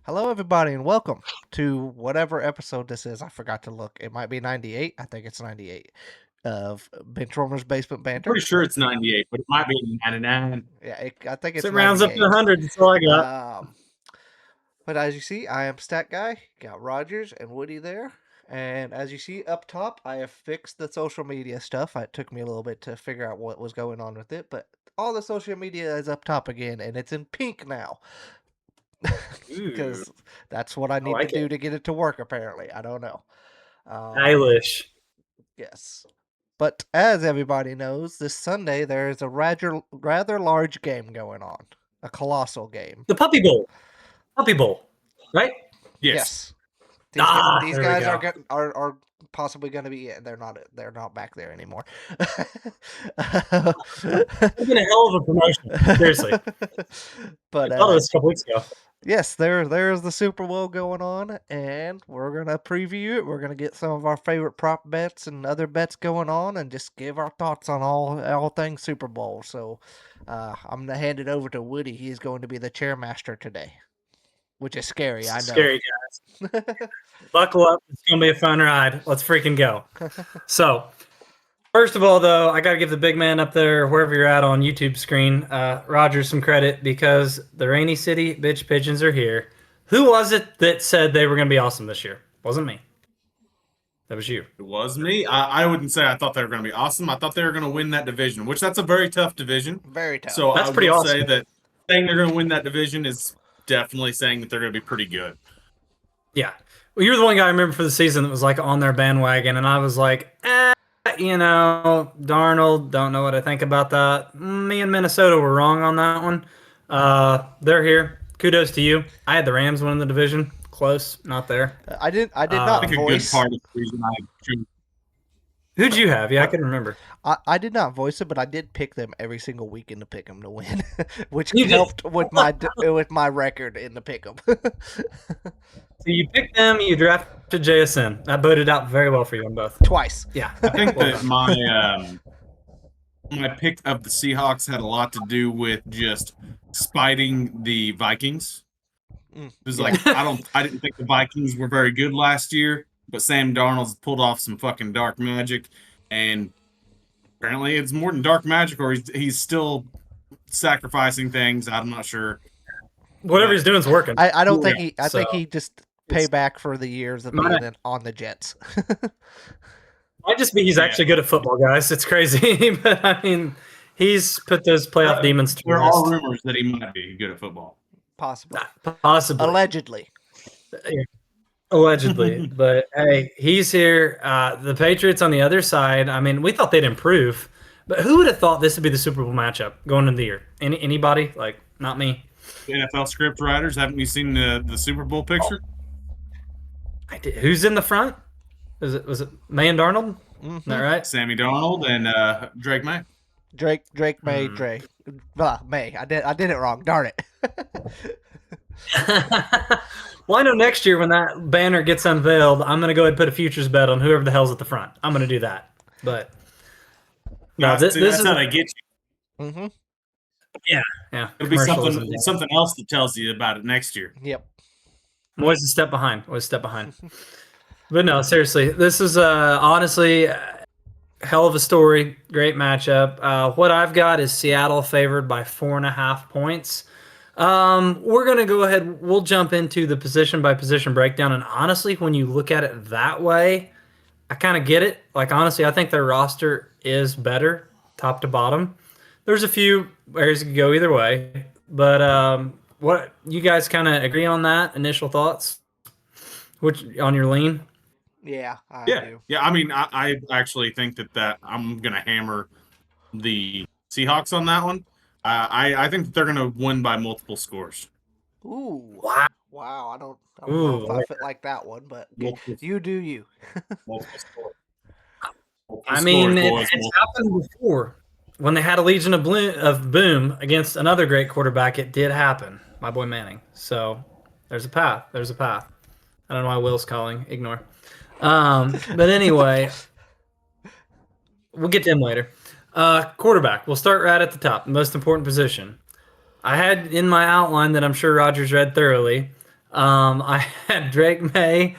Hello, everybody, and welcome to whatever episode this is. I forgot to look. It might be 98. I think it's 98 of Benchwarmer's Basement Banter. Pretty sure it's 98, but it might be 99. Yeah, I think it's So it rounds up to 98. 100. That's all I got. But as you see, I am Stat Guy. Got Rogers and Woody there. And as you see up top, I have fixed the social media stuff. It took me a little bit to figure out what was going on with it, but all the social media is up top again, and it's in pink now. Because that's what I need to do to get it to work, apparently. I don't know. Stylish. Yes. But as everybody knows, this Sunday there is a rather large game going on. A colossal game. The Puppy Bowl. Puppy Bowl, right? Yes. These guys are possibly going to be. They're not back there anymore. It's been a hell of a promotion, seriously. But I thought it was a couple weeks ago. Yes, there's the Super Bowl going on, and we're gonna preview it. We're gonna get some of our favorite prop bets and other bets going on, and just give our thoughts on all things Super Bowl. So, I'm gonna hand it over to Woody. He's going to be the chairmaster today, which is scary. I know. Scary, guys. Buckle up. It's gonna be a fun ride. Let's freaking go. So, first of all, though, I got to give the big man up there, wherever you're at on YouTube screen, Rogers, some credit because the Rainy City Bitch Pigeons are here. Who was it that said they were going to be awesome this year? Wasn't me. That was you. It was me. I wouldn't say I thought they were going to be awesome. I thought they were going to win that division, which that's a very tough division. Very tough. So that's I pretty would awesome. say that saying they're going to win that division is definitely saying that they're going to be pretty good. Yeah. Well, you're the one guy I remember for the season that was like on their bandwagon, and I was like, Darnold, don't know what I think about that. Me and Minnesota were wrong on that one. They're here. Kudos to you. I had the Rams winning the division. Close, not there. I did not I think voice. A good part of the reason Who'd you have? Yeah, I can remember. I did not voice it, but I did pick them every single weekend to pick them to win, which You helped with my record in the pick them. So you picked them, you drafted JSN. That boded out very well for you on both. Twice. Yeah. I think that my pick of the Seahawks had a lot to do with just spiting the Vikings. It was like I didn't think the Vikings were very good last year, but Sam Darnold's pulled off some fucking dark magic, and apparently it's more than dark magic, or he's still sacrificing things. I'm not sure. Whatever he's doing is working. I don't think he. I think he just pay back for the years of being on the Jets. Might just be he's actually good at football, guys. It's crazy, but I mean, he's put those playoff demons to There rest. are rumors that he might be good at football. Possibly. Allegedly. Allegedly. But hey, he's here. The Patriots on the other side. I mean, we thought they'd improve, but who would have thought this would be the Super Bowl matchup going into the year? Anybody? Like, not me. NFL script writers, haven't you seen the Super Bowl picture? I did. Who's in the front? Was it May and Darnold? Mm-hmm. Is that right? Sammy Darnold and Drake May. Drake May, Drake. May. I did it wrong. Darn it. Well, I know next year when that banner gets unveiled, I'm going to go ahead and put a futures bet on whoever the hell's at the front. I'm going to do that. But no, this is how they get you. Mm-hmm. Yeah. It'll be something else that tells you about it next year. Yep. I'm always a step behind. But no, seriously, this is honestly hell of a story. Great matchup. What I've got is Seattle favored by 4.5 points. We're going to go ahead. We'll jump into the position by position breakdown. And honestly, when you look at it that way, I kind of get it. Like, honestly, I think their roster is better top to bottom. There's a few areas that could go either way. But what you guys kind of agree on that? Initial thoughts? Which on your lean? Yeah, I do. Yeah, I mean, I actually think that I'm going to hammer the Seahawks on that one. I think that they're going to win by multiple scores. Ooh. Wow. I don't Ooh, know if I fit like that one, but you do you. Multiple scores. I mean, it's happened before. When they had a Legion of Boom against another great quarterback, it did happen. My boy Manning. So there's a path. I don't know why Will's calling. Ignore. But anyway, we'll get to him later. Quarterback. We'll start right at the top. The most important position. I had in my outline that I'm sure Rogers read thoroughly. I had Drake May,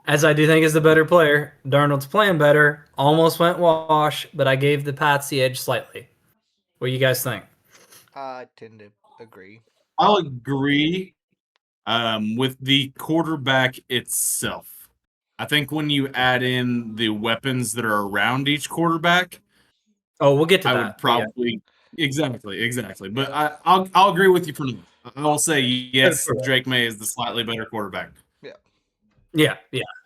as I do think is the better player. Darnold's playing better. Almost went wash, but I gave the Pats the edge slightly. What do you guys think? I tend to agree. I'll agree with the quarterback itself. I think when you add in the weapons that are around each quarterback, Oh, we'll get to I would that. But yeah. probably exactly. But I'll agree with you for now. I will say yes, Drake May is the slightly better quarterback. Yeah.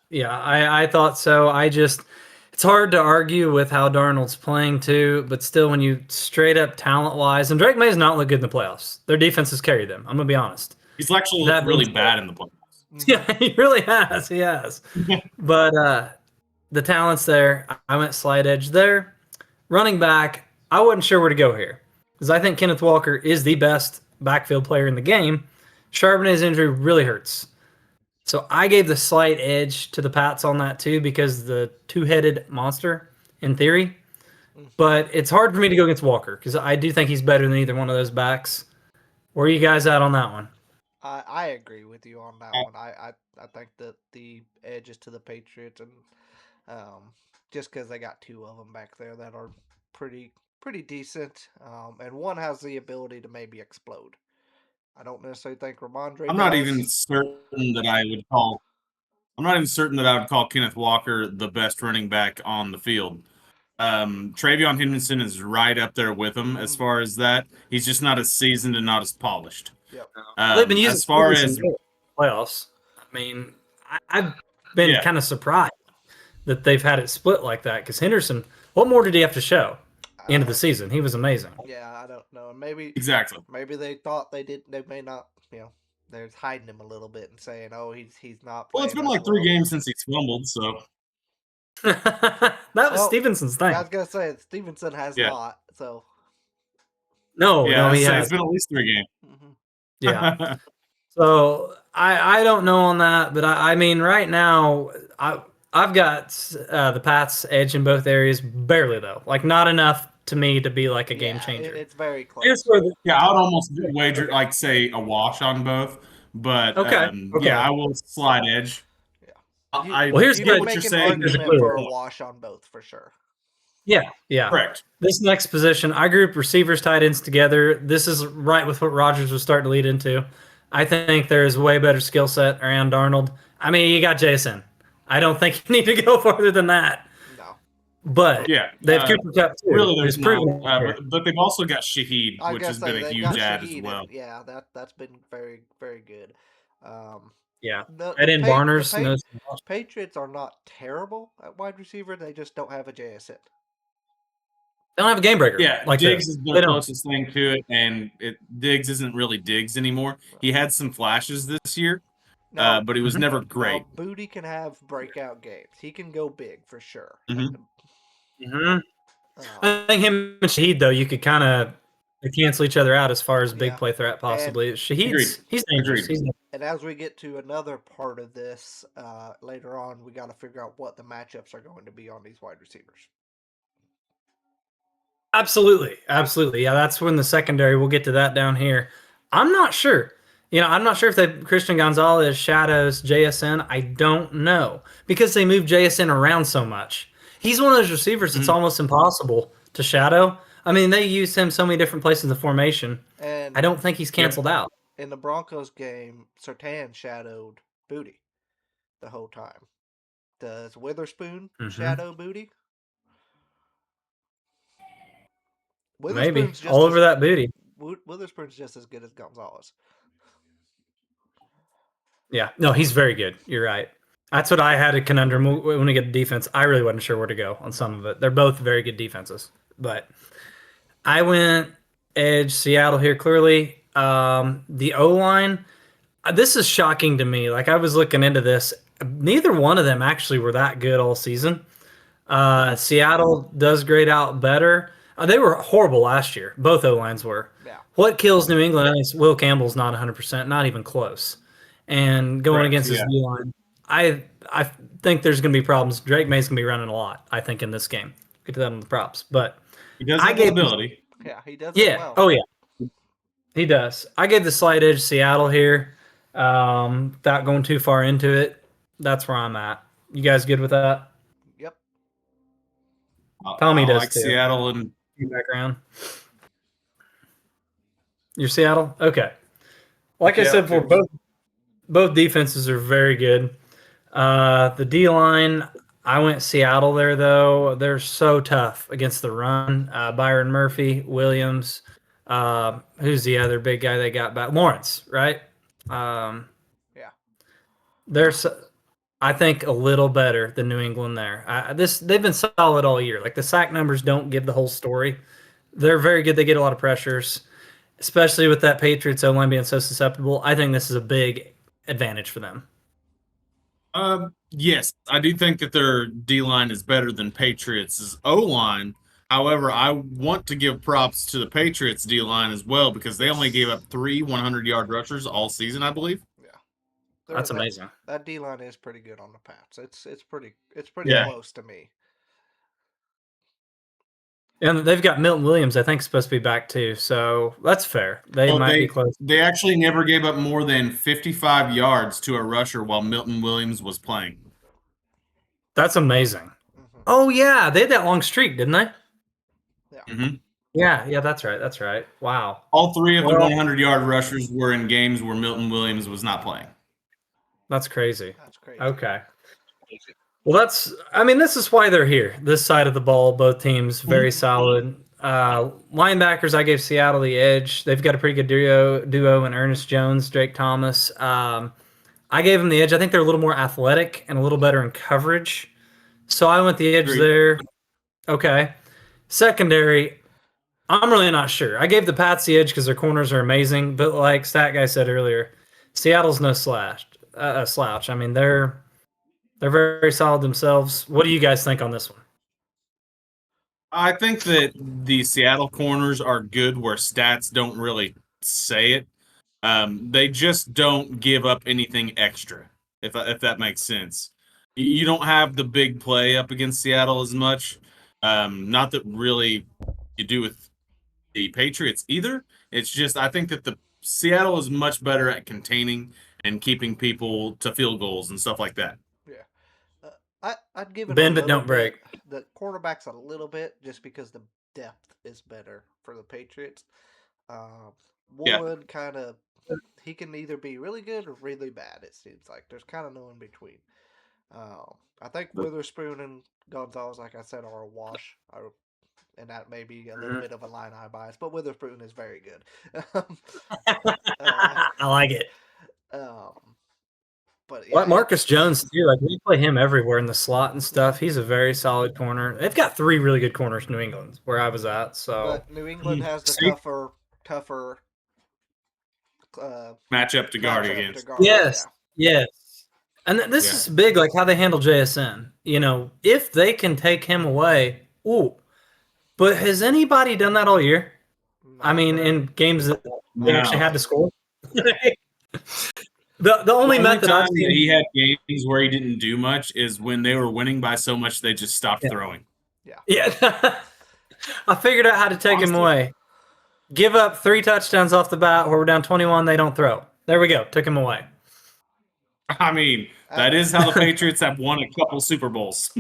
I thought so. It's hard to argue with how Darnold's playing too, but still, when you straight up talent wise, and Drake May's not looked good in the playoffs. Their defense has carried them. I'm gonna be honest. He's actually looked really bad in the playoffs. Yeah, he really has. He has. But the talent's there. I went slight edge there. Running back, I wasn't sure where to go here because I think Kenneth Walker is the best backfield player in the game. Charbonnet's injury really hurts. So I gave the slight edge to the Pats on that too because the two-headed monster in theory. But it's hard for me to go against Walker because I do think he's better than either one of those backs. Where are you guys at on that one? I agree with you on that one. I think that the edge is to the Patriots, and just because they got two of them back there that are pretty decent, and one has the ability to maybe explode. I don't necessarily think Ramondre I'm not does. even certain that I would call. I'm not even certain that I would call Kenneth Walker the best running back on the field. Travion Henderson is right up there with him as far as that. He's just not as seasoned and not as polished. Yep. They've been using as far as playoffs. I mean, I've been kind of surprised that they've had it split like that because Henderson, what more did he have to show? End of the season, he was amazing. Yeah, I don't know. Maybe exactly. Maybe they thought they did. They may not. They're hiding him a little bit and saying, "Oh, he's not." Well, it's been like 3 games since he's fumbled, so that was Stevenson's thing. I was gonna say Stevenson has not. So no, he has. It's been at least 3 games. Mm-hmm. Yeah. So I don't know on that, but I mean right now I've got the Pats edge in both areas, barely though, like not enough to me to be like a game changer. It's very close. I would almost wager like say a wash on both, but yeah, I will slide edge. Yeah. Here's what you're saying. For a wash on both for sure. Yeah. Correct. This next position, I group receivers, tight ends together. This is right with what Rodgers was starting to lead into. I think there's way better skill set around Darnold. I mean, you got Jason. I don't think you need to go farther than that. No. But they have Cooper Kupp too. Really, there's proven. But they've also got Shaheed, which has been a huge add as well. Yeah, that's been very, very good. Yeah. And Barners. Patriots are not terrible at wide receiver. They just don't have a JSN. They don't have a game breaker. Yeah, like Diggs is the closest thing to it, and Diggs isn't really Diggs anymore. He had some flashes this year, but he was never great. Booty can have breakout games. He can go big for sure. I think him and Shaheed, though, you could kind of cancel each other out as far as big play threat, possibly. Shaheed's he's dangerous. And as we get to another part of this later on, we got to figure out what the matchups are going to be on these wide receivers. Absolutely. Yeah, that's when the secondary. We'll get to that down here. I'm not sure. I'm not sure if Christian Gonzalez shadows JSN. I don't know because they move JSN around so much. He's one of those receivers that's almost impossible to shadow. I mean, they use him so many different places in the formation. And I don't think he's canceled out. In the Broncos game, Surtain shadowed Booty the whole time. Does Witherspoon shadow Booty? Maybe all over that Booty. Witherspoon's just as good as Gonzalez. Yeah, no, he's very good. You're right. That's what I had a conundrum when we get to defense. I really wasn't sure where to go on some of it. They're both very good defenses, but I went edge Seattle here clearly. The O-line, this is shocking to me. Like I was looking into this. Neither one of them actually were that good all season. Seattle does grade out better. They were horrible last year. Both O-lines were. Yeah. What kills New England is Will Campbell's not 100%, not even close. And going against his D-line, I think there's going to be problems. Drake May's going to be running a lot, I think, in this game. Get to that on the props. But he does have the ability. Yeah, he does. Yeah. Well. Oh, yeah. He does. I gave the slight edge Seattle here. Without going too far into it, that's where I'm at. You guys good with that? Yep. Tommy I does like too. Seattle and Background. You're Seattle? Okay. Like I yeah, said before, both defenses are very good. The D line, I went Seattle there though. They're so tough against the run. Byron Murphy, Williams. Who's the other big guy they got back? Lawrence, right? Um, Yeah. they're I think a little better than New England there. They've been solid all year. Like the sack numbers don't give the whole story. They're very good. They get a lot of pressures, especially with that Patriots O line being so susceptible. I think this is a big advantage for them. yes, I do think that their D line is better than Patriots' O line. However, I want to give props to the Patriots D line as well because they only gave up 3 100-yard rushers all season, I believe. Yeah. That's amazing. That D line is pretty good on the Pats. It's pretty Yeah. close to me. And they've got Milton Williams, I think, supposed to be back too. So that's fair. They Well, might be close. they actually never gave up more than 55 yards to a rusher while Milton Williams was playing. That's amazing. Mm-hmm. Oh yeah, they had that long streak, didn't they? Yeah. Mm-hmm. Yeah, that's right. That's right. Wow. All 3 of the Well- 100-yard rushers were in games where Milton Williams was not playing. That's crazy. That's crazy. Okay. Well, this is why they're here. This side of the ball, both teams, very solid. Linebackers, I gave Seattle the edge. They've got a pretty good duo in Ernest Jones, Drake Thomas. I gave them the edge. I think they're a little more athletic and a little better in coverage. So I went the edge Agreed. there. Okay. Secondary, I'm really not sure. I gave the Pats the edge because their corners are amazing. But like Stat Guy said earlier, Seattle's no slouch. I mean, they're very solid themselves. What do you guys think on this one? I think that the Seattle corners are good where stats don't really say it. They just don't give up anything extra, if that makes sense. You don't have the big play up against Seattle as much. Not that really you do with the Patriots either. It's just I think that the Seattle is much better at containing and keeping people to field goals and stuff like that. Yeah. I'd give it Bend a but little don't break. bit. The quarterback's a little bit just because the depth is better for the Patriots. Yeah. Wood kind of he can either be really good or really bad. It seems like there's kind of no in between. I think Witherspoon and Gonzalez, like I said, are a wash. And that may be a little bit of a line eye bias, but Witherspoon is very good. I like it. But yeah, Like Marcus Jones too. Like we play him everywhere in the slot and stuff. He's a very solid corner. They've got 3 really good corners in New England, where I was at. So but New England has the See? tougher Matchup to guard matchup against. to guard. yes. And this is big, like how they handle JSN. You know, if they can take him away, ooh. But has anybody done that all year? I mean, in games that they actually had to score. The only method time I've seen that he had games where he didn't do much is when they were winning by so much they just stopped throwing. Yeah. I figured out how to take him away. Give up 3 touchdowns off the bat where we're down 21, they don't throw. There we go. Took him away. I mean, that is how the Patriots have won a couple Super Bowls.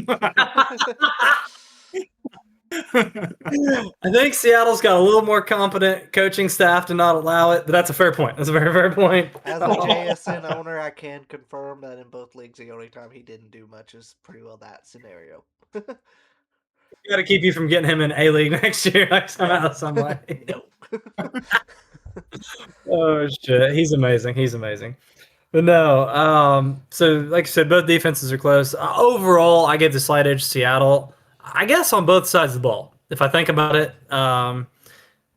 I think Seattle's got a little more competent coaching staff to not allow it, but that's a fair point. That's a very fair point. As a JSN owner, I can confirm that in both leagues, the only time he didn't do much is pretty well that scenario. Got to keep you from getting him in A League next year, like somehow, some way. No. Oh shit, he's amazing. He's amazing. But no, so like I said, both defenses are close. Overall, I give the slight edge to Seattle. I guess on both sides of the ball, if I think about it.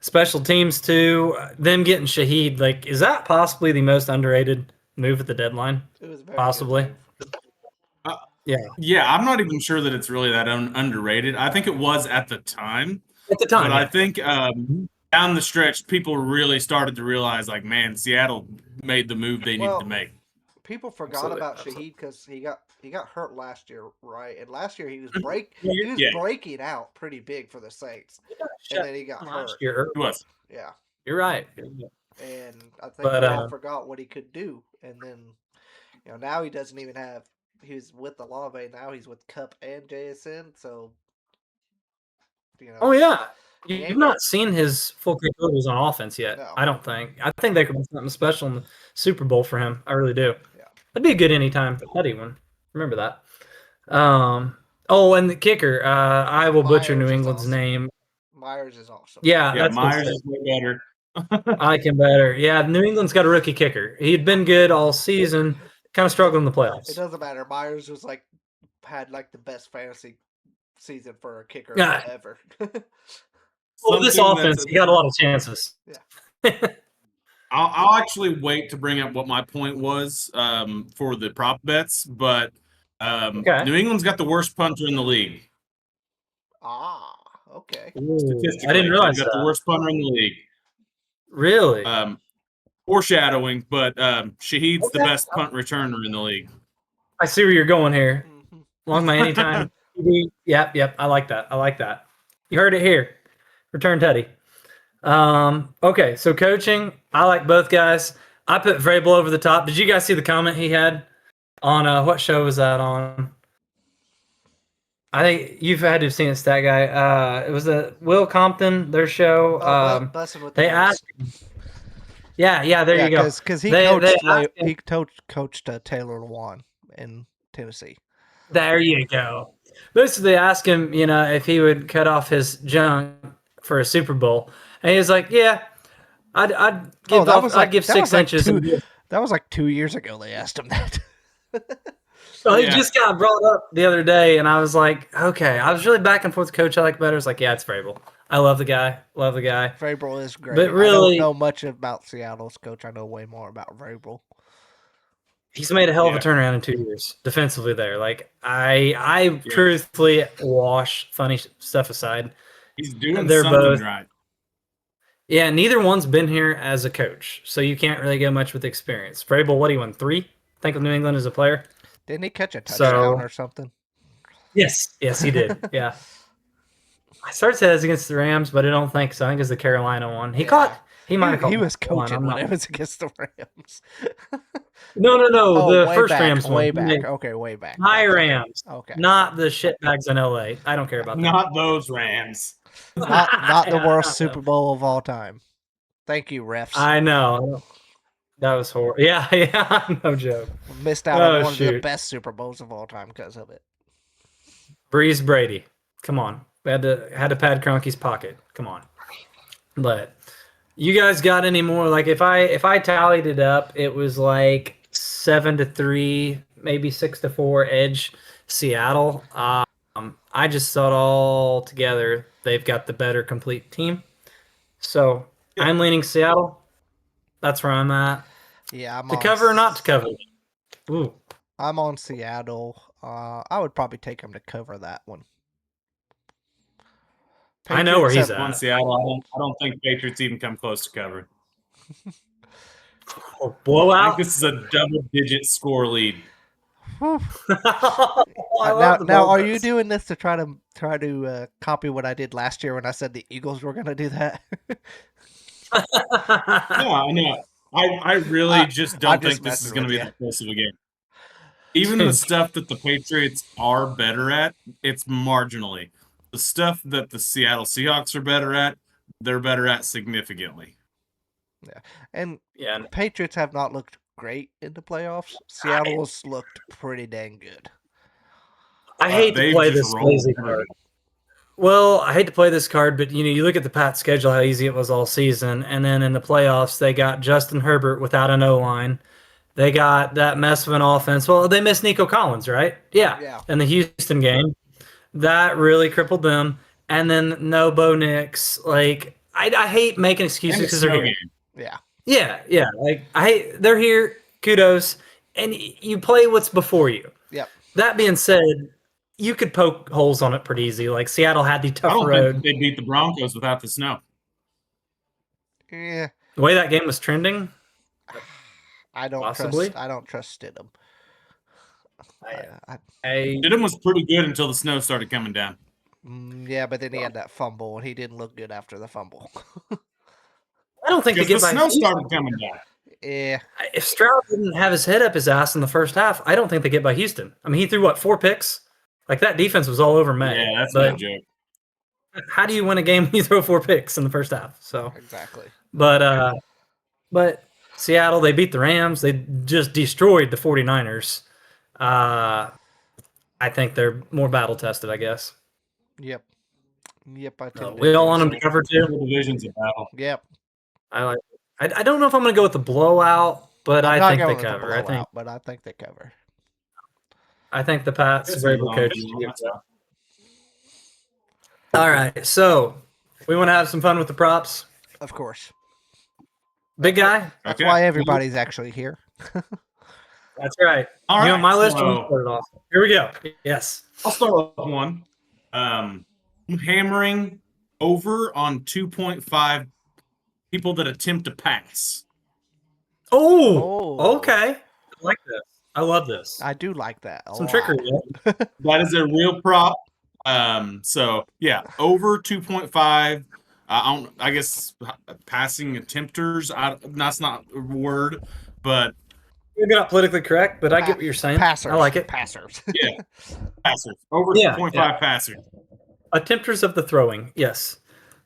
Special teams too. Them getting Shaheed, like, is that possibly the most underrated move at the deadline? It was very Possibly. good move. Yeah, I'm not even sure that it's really that underrated. I think it was at the time. At the time, But I think down the stretch, people really started to realize, like, man, Seattle made the move they needed to make. People forgot about Shaheed because he got hurt last year, right? And last year he was breaking out pretty big for the Saints, and then he got hurt. He was. Yeah, You're right. and I think But we all forgot what he could do. And then, now he doesn't even have. He was with Olave, now he's with Cup and JSN. So, oh yeah, he you've ain't got not seen his full capabilities on offense yet. no. I don't think. I think there could be something special in the Super Bowl for him. I really do. Yeah. That'd be a good anytime Petty one. Remember that. Oh, and the kicker. I will butcher New Myers is England's awesome. name. Myers is awesome. Yeah, Yeah, that's Myers is way better. I like him better. Yeah, New England's got a rookie kicker. He'd been good all season. Kind of struggled in the It playoffs. doesn't matter. Myers was had the best fantasy season for a kicker Yeah. ever. Well, this Something offense, he got a lot of chances. Yeah. I'll actually wait to bring up what my point was for the prop bets, but Okay. New England's got the worst punter in the league. Ah, okay. Statistically, I didn't realize they've got the that. worst punter in the league. Really? Foreshadowing, but Shaheed's the Okay. best punt returner in the league. I see where you're going here. Mhm. Along my anytime. Yep. I like that. You heard it here. Return Teddy. Okay, so coaching, I like both guys. I put Vrabel over the top. Did you guys see the comment he had on what show was that on? I think you've had to have seen it, Stat Guy. It was Will Compton, their show. Bussin' with the They Boys. asked. Yeah, there you go. Because he They coached Taylor Lewan in Tennessee. There you go. Basically, they asked him, if he would cut off his junk for a Super Bowl, and he was like, "Yeah, I'd give 6 inches." That was like 2 years ago. They asked him that. So he just got brought up the other day, and I was like, okay. I was really back and forth. Coach I like better. It's like, yeah, it's Vrabel. I love the guy. Vrabel is great. But really, I don't know much about Seattle's coach. I know way more about Vrabel. He's made a hell of a turnaround in 2 years defensively there. Like I truthfully wash funny stuff aside. He's doing something right. Yeah, neither one's been here as a coach, so you can't really get much with experience. Vrabel, what do you won? 3? I think of New England as a player. Didn't he catch a touchdown or something? Yes, he did. Yeah. I started to say that's against the Rams, but I don't think so. I think it's the Carolina one. He might have caught. He was coaching when it was against the Rams. No. Oh, the first back, Rams one. way back. Okay, way back. My Rams. Okay. Not the shitbags in LA. I don't care about that. Not those Rams. Not the worst Super Bowl of all time. Thank you, refs. I know. That was horrible. Yeah, no joke. Missed out on one of the best Super Bowls of all time because of it. Breeze Brady. Come on. We had to pad Kroenke's pocket. Come on. But you guys got any more? Like if I tallied it up, it was like 7-3, maybe 6-4 edge Seattle. I just thought all together they've got the better complete team. So I'm leaning Seattle. That's where I'm at. Yeah, I'm to cover or not to cover? Ooh. I'm on Seattle. I would probably take him to cover that one. I know where he's at. On Seattle, I don't think Patriots even come close to covering. Blowout. I think this is a double-digit score lead. Now, are you doing this to try to copy what I did last year when I said the Eagles were going to do that? No. I really just don't think this is going to be that close of a game. Even the stuff that the Patriots are better at, it's marginally. The stuff that the Seattle Seahawks are better at, they're better at significantly. Yeah, and Patriots have not looked great in the playoffs. Seattle's looked pretty dang good. I hate to play this crazy card. Well, I hate to play this card, but you look at the Pats schedule, how easy it was all season, and then in the playoffs they got Justin Herbert without an O-line. They got that mess of an offense. Well, they missed Nico Collins, right? Yeah. In the Houston game. That really crippled them. And then no Bo Nix. Like, I hate making excuses because they're here. Yeah. Like, they're here. Kudos. And you play what's before you. Yep. That being said, you could poke holes on it pretty easy. Like, Seattle had the tough road. Think they beat the Broncos without the snow. Yeah. The way that game was trending, I don't trust Stidham. Stidham was pretty good until the snow started coming down. Yeah, but then he had that fumble, and he didn't look good after the fumble. don't think they Because get the by snow Houston. started coming down. Yeah. If Stroud didn't have his head up his ass in the first half, I don't think they get by Houston. I mean, he threw, 4 picks? Like, that defense was all over May. Yeah, that's but no joke. how do you win a game when you throw 4 picks in the first half? So, Exactly. but Seattle, they beat the Rams. They just destroyed the 49ers. I think they're more battle tested, I guess. Yep. Yep, I tend to We all agree, want them so. to cover too. The division's a battle. Yep. I don't know if I'm going to go with the blowout, but I'm I not think they going with the cover. blowout, but I think they cover. I think the Pats Yes, very you're well wrong, coached. you're wrong, that's fine. All right, so we want to have some fun with the props. Of course. Big guy. That's Okay. why everybody's actually here. That's right. All You right, on my list? so- You start it off. Here we go. Yes. I'll start with one. I'm hammering over on 2.5 people that attempt to pass. Oh, okay. I like this. I love this. I do like that. Some trickery. That is a real prop. So yeah, over 2.5. I guess passing attempters. That's not a word, but You're not politically correct, but I get what you're saying. Passers. I like it. Passers. yeah, passers. Over Yeah, 2.5 yeah. passers. Attempters of the throwing. Yes.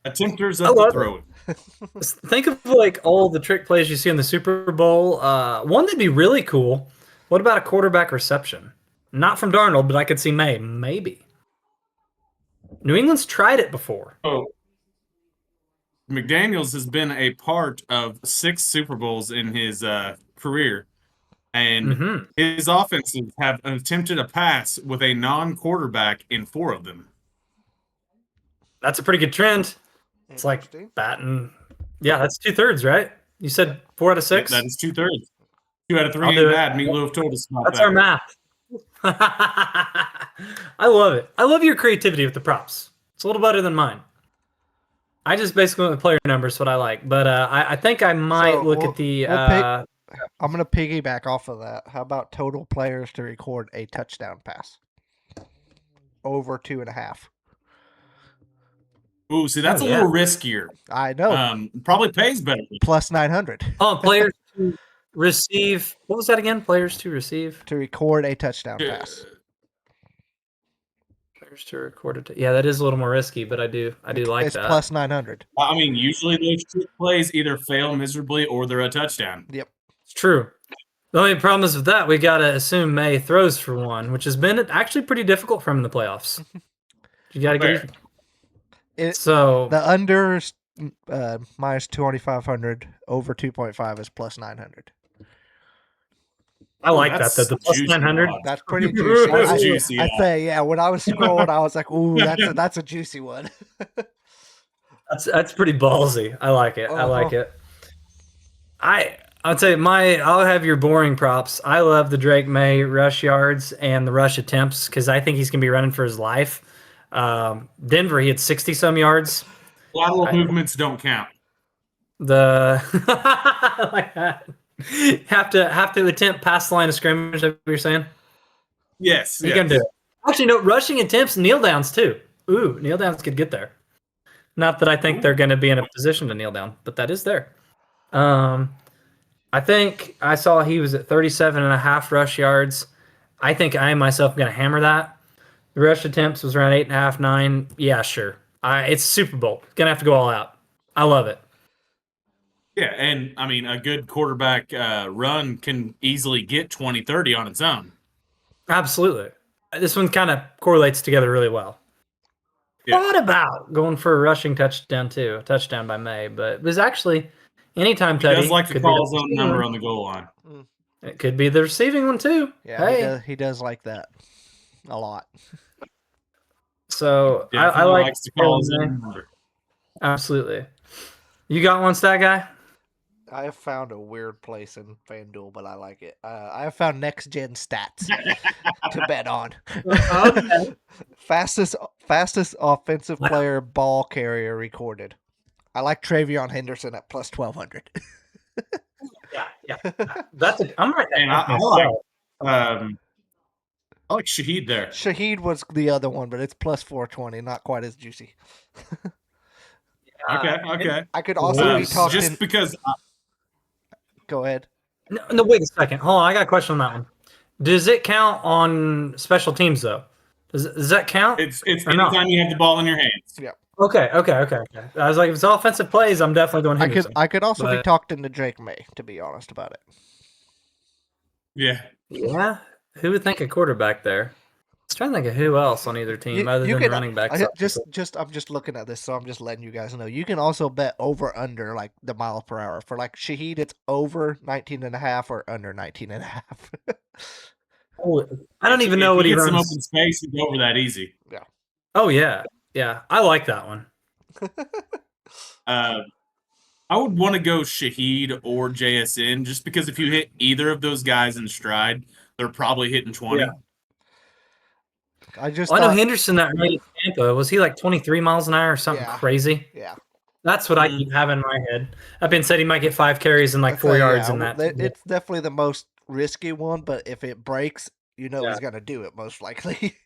Attempters I of the love it. throwing. Think of like all the trick plays you see in the Super Bowl. One that'd be really cool. What about a quarterback reception? Not from Darnold, but I could see May. Maybe. New England's tried it before. Oh, McDaniels has been a part of 6 Super Bowls in his career, and Mhm. his offenses have attempted a pass with a non-quarterback in 4 of them. That's a pretty good trend. It's like Interesting. batting. Yeah, that's 2/3, right? You said 4 out of 6? That is 2/3. 2 out of 3 I'll ain't do it. bad. Meatloaf told us about That's that. our math. I love it. I love your creativity with the props. It's a little better than mine. I just basically went with player numbers, what I like. But I think I might So, look we'll- at the. we'll I'm going to piggyback off of that. How about total players to record a touchdown pass? Over 2.5. Ooh, see, that's Oh, a yeah. little riskier. I know. Probably pays better. Plus 900 players to receive. What was that again? Players to receive. to record a touchdown pass. Players to record it. Yeah, that is a little more risky, but I do like It's that. plus 900. I mean, usually those trick plays either fail miserably or they're a touchdown. Yep. It's true. The only problem is with that, we got to assume May throws for one, which has been actually pretty difficult for him in the playoffs. You got to get so The under is minus 2,500, over 2.5 is plus 900. I like That's that. The plus juicy 900. odds. That's pretty juicy. That's juicy. I'd say, yeah. When I was scrolling, I was like, "Ooh, that's a juicy one." That's pretty ballsy. I like it. I like it. I'd say I'll have your boring props. I love the Drake May rush yards and the rush attempts because I think he's gonna be running for his life. Denver, he had 60 some yards. Lateral movements don't count. I like that. have to attempt past the line of scrimmage. Is that what you're saying? Yes. He can do it. Actually, no, rushing attempts, kneel downs too. Ooh, kneel downs could get there. Not that I think they're going to be in a position to kneel down, but that is there. I think I saw he was at 37.5 rush yards. I think I myself going to hammer that. The rush attempts was around 8.5, 9. Yeah, sure. It's Super Bowl. Going to have to go all out. I love it. Yeah, and I mean, a good quarterback run can easily get 20, 30 on its own. Absolutely. This one kind of correlates together really well. Yeah. Thought about going for a rushing touchdown too, a touchdown by May, but it was actually anytime He Teddy. does like to could be call the his own receiving number one. on the goal line. It could be the receiving one too. Yeah, Hey, he does like that a lot. so I Definitely like likes to call his May. own number. Absolutely. You got one, stat guy? I have found a weird place in FanDuel, but I like it. I have found next gen stats to bet on. Okay. fastest offensive player ball carrier recorded. I like Travion Henderson at plus 1,200. Yeah. I'm right there. And I like Shaheed there. Shaheed was the other one, but it's plus 420, not quite as juicy. Okay. I could also be talked Just in. because Go ahead. No, wait a second. Hold on, I got a question on that one. Does it count on special teams though? Does that count? it's or not? anytime you have the ball in your hands. Yeah. Okay. I was like, if it's offensive plays, I'm definitely going Henderson. I could also be But- talked into Drake May, to be honest about it. Yeah. Yeah. Who would think a quarterback there? I was trying to think of who else on either team other than running backs. I'm just looking at this, so I'm just letting you guys know. You can also bet over under like the mile per hour. For like Shaheed, it's over 19.5 or under 19.5. Oh, I don't even know what he gets some runs. open space. He's over that easy. Yeah. Oh yeah. I like that one. I would want to go Shaheed or JSN just because if you hit either of those guys in stride, they're probably hitting 20. Yeah. I just I know thought, Henderson that made Tampa. Was he like 23 miles an hour or something Yeah. crazy? yeah. That's what I keep having in my head. I've been said he might get 5 carries and like 4 yards in that. It's definitely the most risky one, but if it breaks, you know Yeah. he's gonna do it most likely.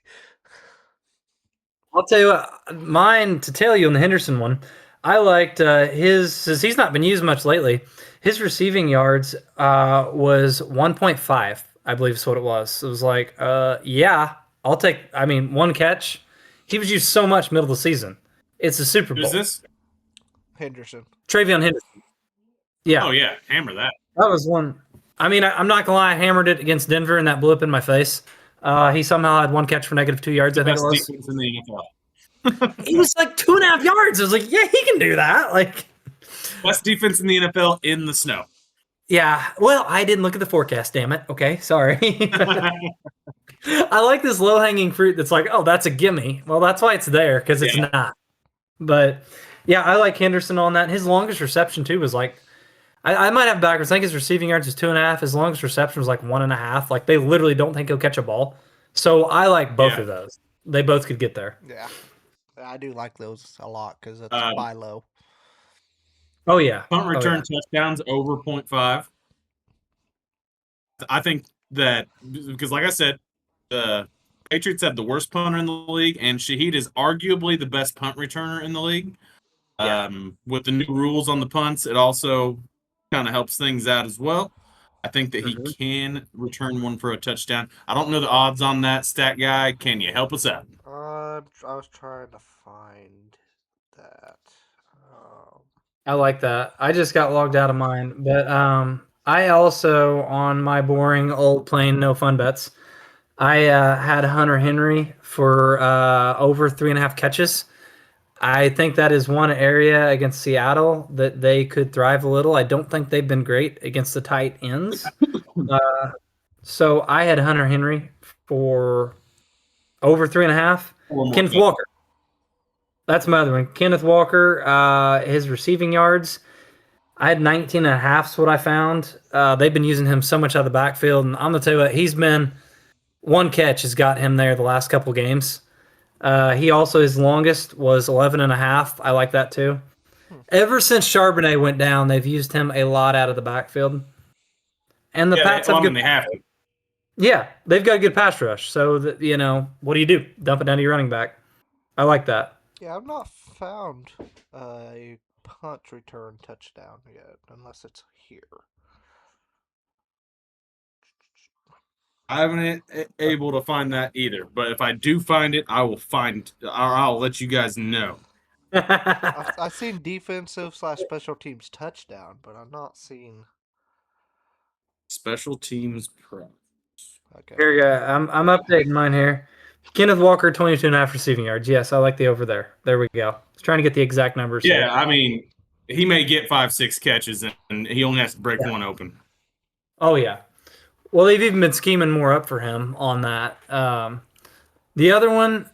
I'll tell you what, mine to tell you on the Henderson one, I liked his, since he's not been used much lately, his receiving yards was 1.5, I believe is what it was. It was like, yeah, I'll take, one catch. He was used so much middle of the season. It's a Super Bowl. Who's this? Henderson. Travion Henderson. Yeah. Oh, yeah. Hammer that. That was one. I'm not going to lie, I hammered it against Denver and that blew up in my face. He somehow had 1 catch for negative 2 yards, I think it was. Defense in the NFL. He was like 2.5 yards. I was like, yeah, he can do that. Like, Best defense in the NFL in the snow. yeah. Well, I didn't look at the forecast, damn it. Okay, sorry. I like this low-hanging fruit that's like, oh, that's a gimme. Well, that's why it's there, because it's not. But, yeah, I like Henderson on that. His longest reception, too, was like, I might have backwards. I think his receiving yards is 2.5. His longest reception was like 1.5. Like, they literally don't think he'll catch a ball. So I like both of those. They both could get there. Yeah. I do like those a lot because it's buy low. Oh, yeah. Punt return touchdowns over 0.5. I think that, because like I said, the Patriots have the worst punter in the league, and Shaheed is arguably the best punt returner in the league. Yeah. With the new rules on the punts, it also kind of helps things out as well. I think that he can return one for a touchdown. I don't know the odds on that, stat guy. Can you help us out? I was trying to find that. I like that. I just got logged out of mine, but I also, on my boring old plain no fun bets, I had Hunter Henry for over 3.5 catches. I think that is one area against Seattle that they could thrive a little. I don't think they've been great against the tight ends. So I had Hunter Henry for over 3.5. Kenneth Walker. That's my other one. Kenneth Walker, his receiving yards, I had 19.5 is what I found. They've been using him so much out of the backfield, and I'm going to tell you what, he's been, 1 catch has got him there the last couple games. He also, his longest was 11.5. I like that too. Ever since Charbonnet went down, they've used him a lot out of the backfield. And the Pats have good. They have to. Yeah, they've got a good pass rush. So, what do you do? Dump it down to your running back. I like that. Yeah, I've not found a punt return touchdown yet, unless it's here. I haven't able to find that either, but if I do find it, I'll let you guys know. I've seen defensive/special teams touchdown, but I'm not seeing Special teams pro. Okay. Here we go. I'm updating mine here. Kenneth Walker, 22.5 receiving yards. Yes, I like the over there. There we go. I was trying to get the exact numbers. Yeah, here. I mean, he may get 5-6 catches, and he only has to break one open. Oh, yeah. Well, they've even been scheming more up for him on that. The other one,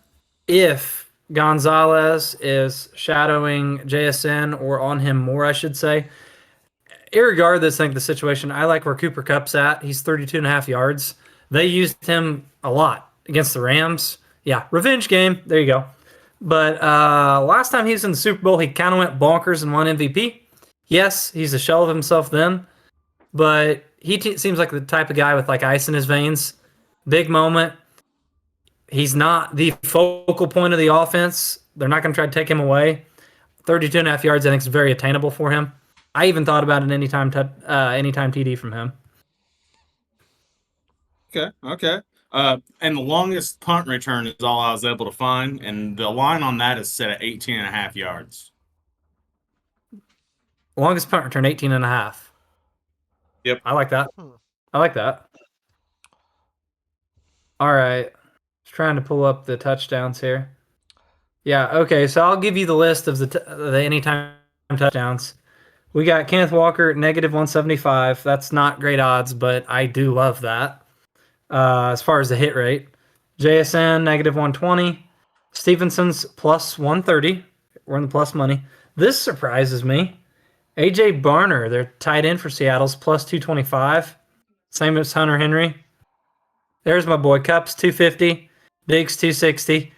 if Gonzalez is shadowing JSN or on him more, I should say, irregardless, I think the situation, I like where Cooper Kupp's at. He's 32.5 yards. They used him a lot against the Rams. Yeah, revenge game. There you go. But last time he was in the Super Bowl, he kind of went bonkers and won MVP. Yes, he's a shell of himself then, but he seems like the type of guy with like ice in his veins. Big moment. He's not the focal point of the offense. They're not going to try to take him away. 32 and a half yards, I think, is very attainable for him. I even thought about an anytime TD from him. Okay. And the longest punt return is all I was able to find, and the line on that is set at 18 and a half yards. Longest punt return, 18 and a half. Yep. I like that. I like that. All right. Just trying to pull up the touchdowns here. Yeah, okay. So I'll give you the list of the anytime touchdowns. We got Kenneth Walker at -175. That's not great odds, but I do love that. As far as the hit rate, JSN -120. Stevenson's +130. We're in the plus money. This surprises me. AJ Barner, their tight end for Seattle's +225. Same as Hunter Henry. There's my boy Cups 250. Diggs 260.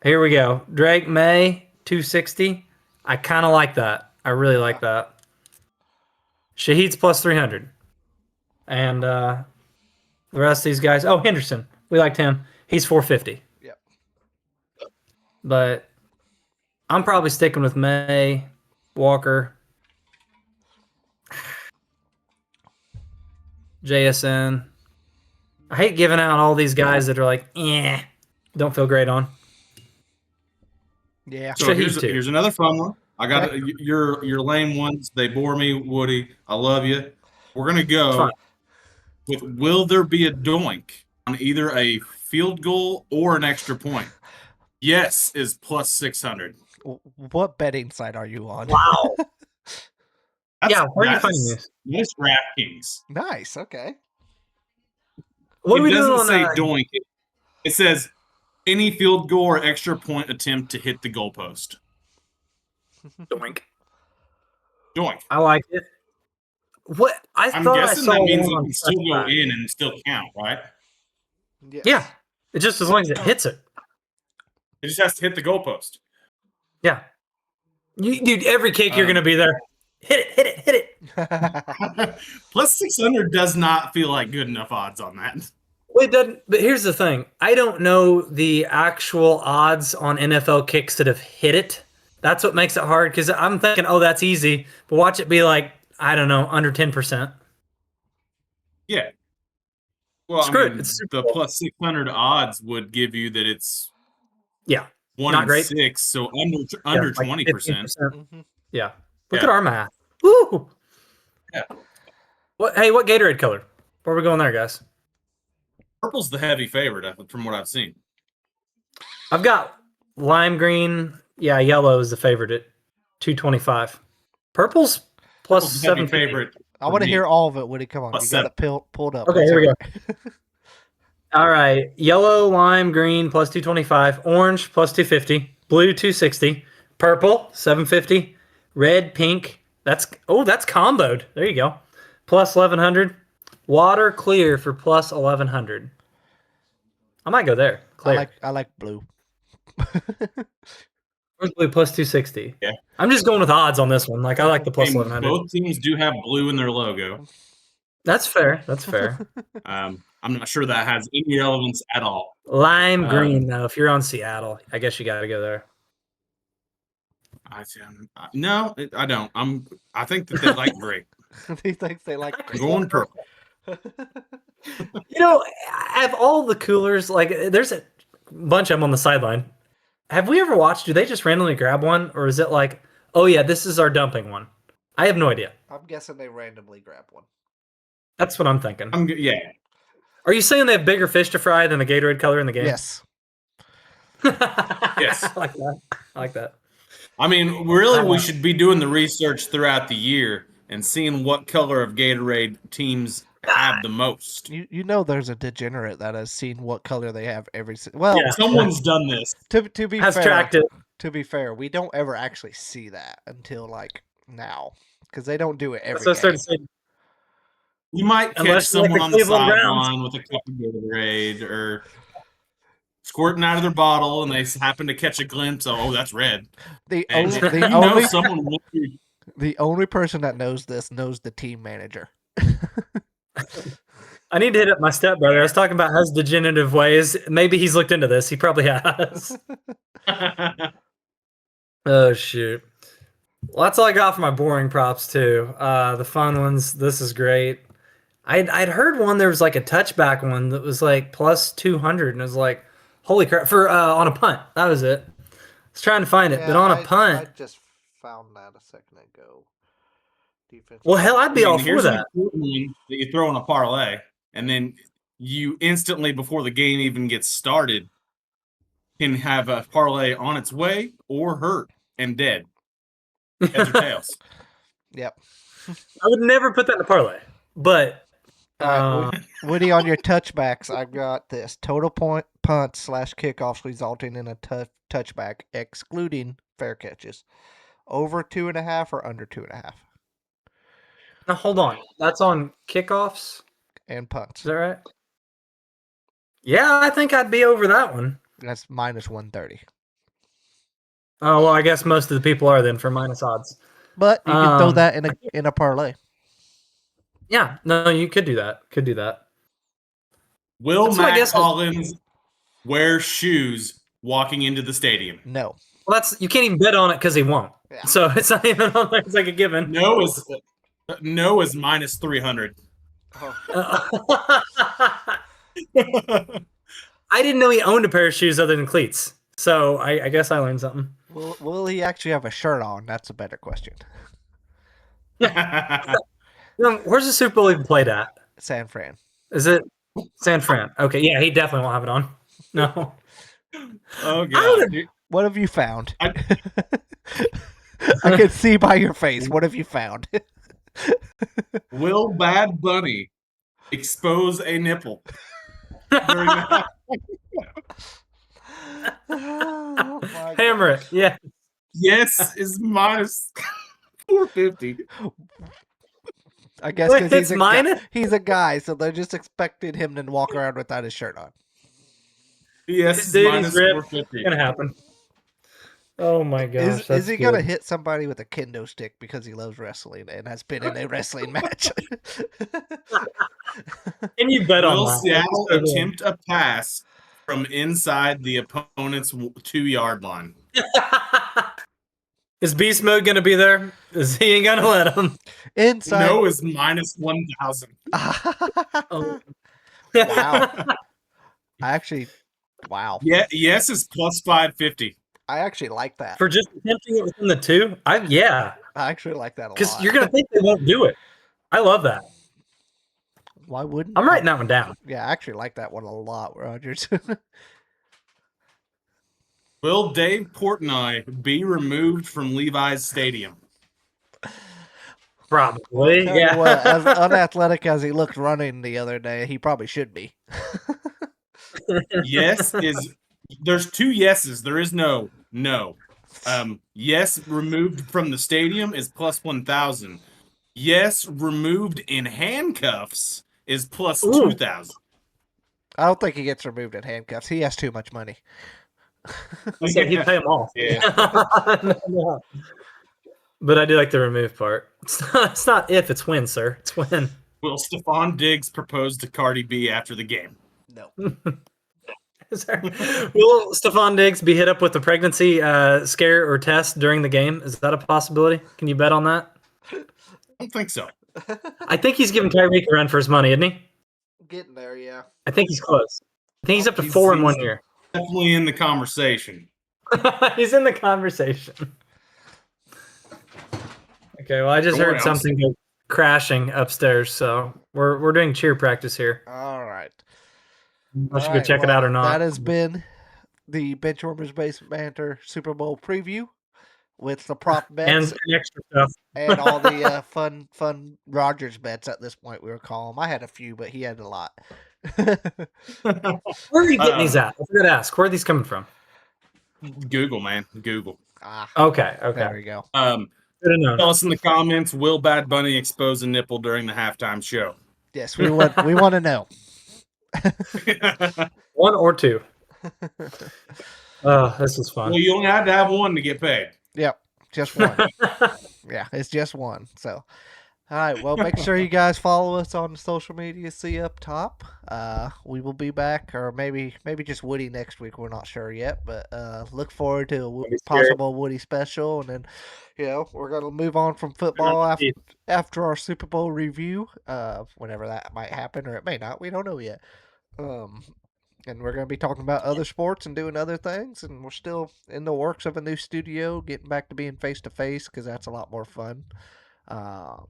Here we go. Drake May 260. I kind of like that. I really like that. Shahid's +300. And the rest of these guys. Oh, Henderson. We liked him. He's 450. Yep. But I'm probably sticking with May, Walker, JSN. I hate giving out all these guys that are like, don't feel great on. Yeah. So here's another fun one. I got your lame ones. They bore me, Woody. I love you. We're gonna go with will there be a doink on either a field goal or an extra point? Yes is +600. What betting site are you on? Wow. Yeah, where are you finding this? This DraftKings. Nice. Okay. What are we It doing doesn't on say doink. It says any field goal or extra point attempt to hit the goalpost. Doink? Doink. I like it. What I'm guessing that means it can still go in and still count, right? Yes. Yeah. It's just as long as it hits it. It just has to hit the goalpost. Yeah. Dude, every kick you're gonna be there. Hit it. +600 does not feel like good enough odds on that. Well, it doesn't. But here's the thing: I don't know the actual odds on NFL kicks that have hit it. That's what makes it hard because I'm thinking, oh, that's easy. But watch it be like, I don't know, under 10%. Yeah. Well, Screw I mean, it. It's the +600 odds would give you that it's 1 not in great. 6, so under like 20%. 15%. Yeah. Look Yeah. at our math. Woo! Yeah. What Gatorade color? Where are we going there, guys? Purple's the heavy favorite from what I've seen. I've got lime green. Yeah, yellow is the favorite at 225. Purple's Purple's the heavy +750. favorite. I want to hear all of it, Woody. Come on. Plus You got it pulled up. Okay, Let's here we hear go. All right. Yellow, lime, green, +225. Orange, +250. Blue, 260. Purple, 750. Red, pink. That's comboed. There you go. +1100. Water, clear for +1100. I might go there. Clear. I like blue. Where's blue +260? Yeah. I'm just going with odds on this one. Like, I like the And +1100. both teams do have blue in their logo. That's fair. That's fair. I'm not sure that has any relevance at all. Lime green, though. If you're on Seattle, I guess you got to go there. No, I don't. I think that they like gray. He thinks they like I'm going purple. You know, I have all the coolers. Like, there's a bunch of them on the sideline. Have we ever watched? Do they just randomly grab one, or is it like, oh yeah, this is our dumping one? I have no idea. I'm guessing they randomly grab one. That's what I'm thinking. Yeah. Are you saying they have bigger fish to fry than the Gatorade color in the game? Yes. Yes. I like that. I like that. I mean, really, we should be doing the research throughout the year and seeing what color of Gatorade teams have the most. You know there's a degenerate that has seen what color they have every well Yeah. Someone's done this. to be Has fair, tracked it. to be fair, we don't ever actually see that until like now because they don't do it every So I started game. saying, You might catch Unless you like someone the on the Cleveland Browns. sideline with a cup of Gatorade or squirting out of their bottle, and they happen to catch a glimpse. Oh, that's red. The And only you know someone went through. the only person that knows this knows the team manager. I need to hit up my stepbrother. I was talking about his degenerative ways. Maybe he's looked into this. He probably has. Oh, shoot. Well, that's all I got for my boring props too. The fun ones. This is great. I'd heard one. There was like a touchback one that was like plus 200, and it was like, holy crap! For on a punt, that was it. I was trying to find it, but on a I punt. just found that a second ago. Defense. Well, hell, I'd be all for here's an that. important one that you throw in a parlay, and then you instantly, before the game even gets started, can have a parlay on its way or hurt and dead. Heads or tails. Yep. I would never put that in a parlay, but All right, Woody, on your touchbacks, I've got this total point punts / kickoffs resulting in a touchback, excluding fair catches, over 2.5 or under 2.5, now hold on. That's on kickoffs. and punts. Is that right? Yeah, I think I'd be over that one. That's minus 130. Oh well, I guess most of the people are then for minus odds. But you can throw that in a parlay. Yeah, no, you could do that. Could do that. Will That's what I Matt guess Collins wear shoes walking into the stadium? No. Well, that's you can't even bet on it because he won't. Yeah. So it's not even on there. It's like a given. No is minus 300. I didn't know he owned a pair of shoes other than cleats. So I guess I learned something. Will he actually have a shirt on? That's a better question. Where's the Super Bowl even played at? San Fran. Is it San Fran? Okay, yeah, he definitely won't have it on. No. Oh god. What have you found? I can see by your face. What have you found? Will Bad Bunny expose a nipple during the Oh, my Hammer gosh. it. Yeah. Yes is minus 450. I guess Wait, because it's he's a guy, so they're just expecting him to walk around without his shirt on. Yes, Dude, minus he's ripped. 450. It's gonna happen. Oh my gosh. Is he gonna hit somebody with a kendo stick because he loves wrestling and has been in a wrestling match? Can you bet Will on that? Seattle attempt a pass from inside the opponent's 2-yard line? Is Beast Mode gonna be there? Is he ain't gonna let him? Inside. No is minus 1,000. Oh. Wow. Wow. Yeah, yes is plus 550. I actually like that. For just attempting it within the two? Yeah. I actually like that a lot. Because you're gonna think they won't do it. I love that. Why wouldn't? I'm writing that one down. Yeah, I actually like that one a lot, Rogers. Will Dave Portnoy be removed from Levi's Stadium? Probably. Tell you Yeah. what, as unathletic as he looked running the other day, he probably should be. Yes is there's two yeses. There is no. Yes removed from the stadium is plus 1,000. Yes removed in handcuffs is plus 2,000. I don't think he gets removed in handcuffs. He has too much money. So he'd pay them off. Yeah. No. But I do like the remove part. It's not if, it's when, sir. It's when. Will Stephon Diggs propose to Cardi B after the game? No. Will Stephon Diggs be hit up with a pregnancy scare or test during the game? Is that a possibility? Can you bet on that? I don't think so. I think he's giving Tyreek a run for his money, isn't he? Getting there, yeah. I think he's close. I think he's up to 4 in 1 year. Definitely in the conversation. He's in the conversation. Okay, well, I just heard something go crashing upstairs, so we're doing cheer practice here. All right. I should go check it out or not. That has been the Benchwarmers Basement Banter Super Bowl preview with the prop bets and extra stuff. and all the fun Rogers bets at this point we were calling them. I had a few, but he had a lot. Where are you getting these at? I forgot to ask. Where are these coming from? Google, man. Google. Okay. There we go. Good enough. Tell us in the comments, will Bad Bunny expose a nipple during the halftime show? Yes, we want to know. 1 or 2. Oh, this is fun. Well, you only had to have one to get paid. Yep, just one. Yeah, it's just one. So, All right. Well, make sure you guys follow us on the social media. See up top. We will be back, or maybe just Woody next week. We're not sure yet, but look forward to a Don't be scared. possible Woody special, and then we're gonna move on from Turn on football the after feed. after our Super Bowl review. Whenever that might happen, or it may not. We don't know yet. Um, and we're going to be talking about other sports and doing other things. And we're still in the works of a new studio, getting back to being face to face because that's a lot more fun. Um,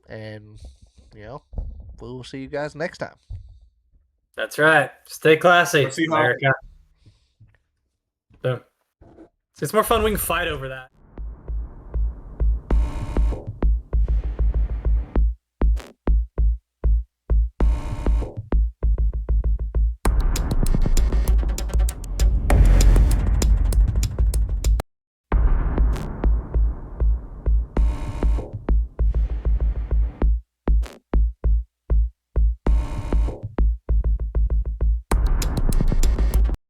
and we'll see you guys next time. That's right. Stay classy, Go Seahawks. America. Boom. It's more fun. We can fight over that.